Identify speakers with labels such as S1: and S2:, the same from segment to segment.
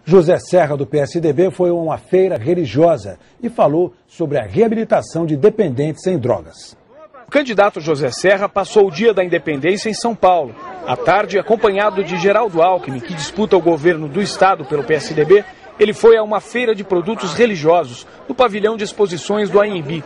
S1: José Serra, do PSDB, foi a uma feira religiosa e falou sobre a reabilitação de dependentes em drogas.
S2: O candidato José Serra passou o dia da independência em São Paulo. À tarde, acompanhado de Geraldo Alckmin, que disputa o governo do estado pelo PSDB, ele foi a uma feira de produtos religiosos no pavilhão de exposições do ANB.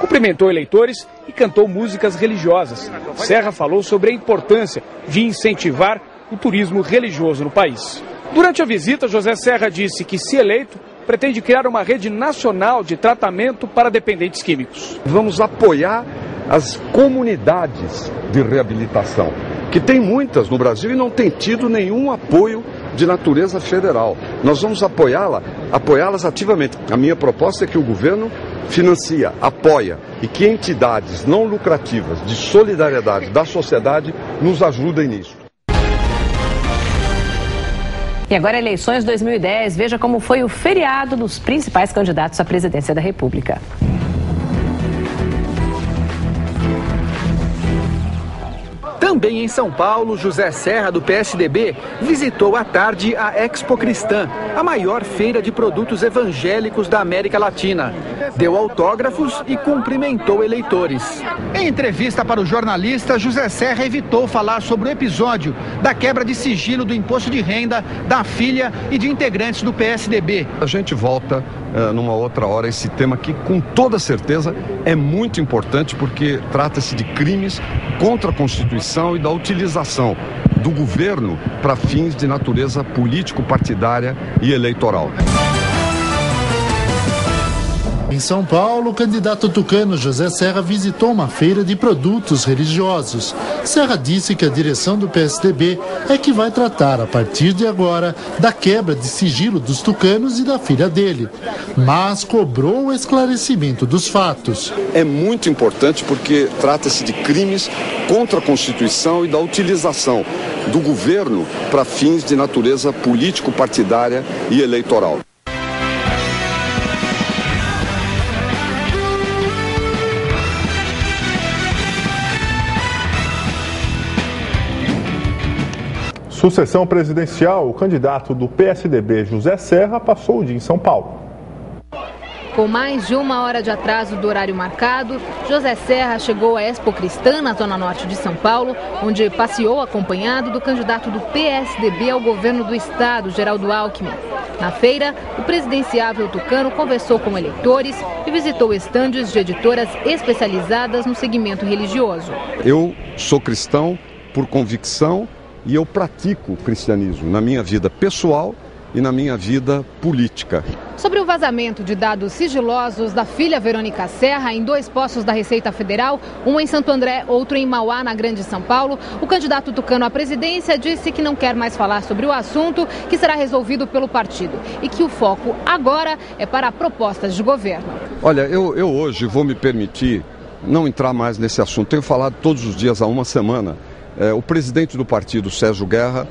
S2: Cumprimentou eleitores e cantou músicas religiosas. Serra falou sobre a importância de incentivar o turismo religioso no país. Durante a visita, José Serra disse que, se eleito, pretende criar uma rede nacional de tratamento para dependentes químicos.
S3: Vamos apoiar as comunidades de reabilitação, que tem muitas no Brasil e não tem tido nenhum apoio de natureza federal. Nós vamos apoiá-las ativamente. A minha proposta é que o governo financia, apoia e que entidades não lucrativas de solidariedade da sociedade nos ajudem nisso.
S4: E agora, eleições 2010, veja como foi o feriado dos principais candidatos à presidência da República.
S5: Também em São Paulo, José Serra, do PSDB, visitou à tarde a Expo Cristã, a maior feira de produtos evangélicos da América Latina. Deu autógrafos e cumprimentou eleitores. Em entrevista para o jornalista, José Serra evitou falar sobre o episódio da quebra de sigilo do imposto de renda da filha e de integrantes do PSDB.
S3: A gente volta numa outra hora esse tema que, com toda certeza, é muito importante porque trata-se de crimes contra a Constituição e da utilização do governo para fins de natureza político-partidária e eleitoral.
S6: Em São Paulo, o candidato tucano José Serra visitou uma feira de produtos religiosos. Serra disse que a direção do PSDB é que vai tratar, a partir de agora, da quebra de sigilo dos tucanos e da filha dele, mas cobrou o esclarecimento dos fatos.
S3: É muito importante porque trata-se de crimes contra a Constituição e da utilização do governo para fins de natureza político-partidária e eleitoral.
S7: Sucessão presidencial, o candidato do PSDB, José Serra, passou o dia em São Paulo.
S8: Com mais de 1 hora de atraso do horário marcado, José Serra chegou à Expo Cristã, na zona norte de São Paulo, onde passeou acompanhado do candidato do PSDB ao governo do estado, Geraldo Alckmin. Na feira, o presidenciável tucano conversou com eleitores e visitou estandes de editoras especializadas no segmento religioso.
S3: Eu sou cristão por convicção e eu pratico o cristianismo na minha vida pessoal e na minha vida política.
S8: Sobre o vazamento de dados sigilosos da filha Verônica Serra em 2 postos da Receita Federal, um em Santo André, outro em Mauá, na Grande São Paulo, o candidato tucano à presidência disse que não quer mais falar sobre o assunto, que será resolvido pelo partido e que o foco agora é para propostas de governo.
S3: Olha, eu hoje vou me permitir não entrar mais nesse assunto. Tenho falado todos os dias há uma semana. O presidente do partido, Sérgio Guerra,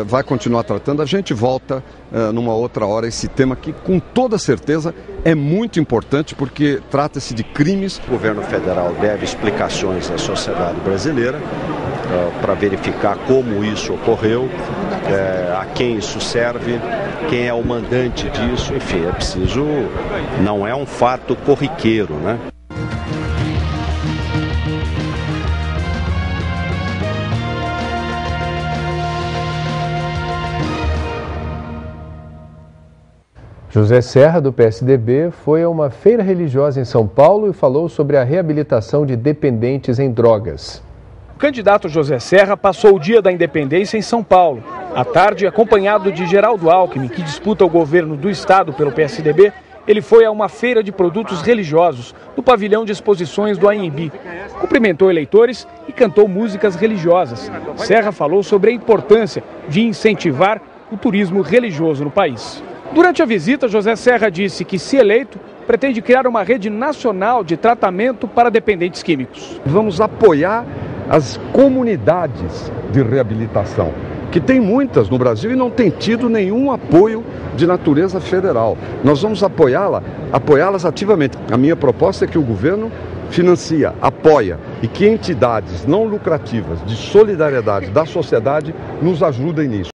S3: vai continuar tratando. A gente volta numa outra hora esse tema que, com toda certeza, é muito importante porque trata-se de crimes.
S9: O governo federal deve explicações à sociedade brasileira para verificar como isso ocorreu, a quem isso serve, quem é o mandante disso. Enfim, é preciso, não é um fato corriqueiro, né?
S10: José Serra, do PSDB, foi a uma feira religiosa em São Paulo e falou sobre a reabilitação de dependentes em drogas.
S2: O candidato José Serra passou o dia da independência em São Paulo. À tarde, acompanhado de Geraldo Alckmin, que disputa o governo do estado pelo PSDB, ele foi a uma feira de produtos religiosos no pavilhão de exposições do ANB. Cumprimentou eleitores e cantou músicas religiosas. Serra falou sobre a importância de incentivar o turismo religioso no país. Durante a visita, José Serra disse que, se eleito, pretende criar uma rede nacional de tratamento para dependentes químicos.
S3: Vamos apoiar as comunidades de reabilitação, que tem muitas no Brasil e não tem tido nenhum apoio de natureza federal. Nós vamos apoiá-las ativamente. A minha proposta é que o governo financia, apoia e que entidades não lucrativas de solidariedade da sociedade nos ajudem nisso.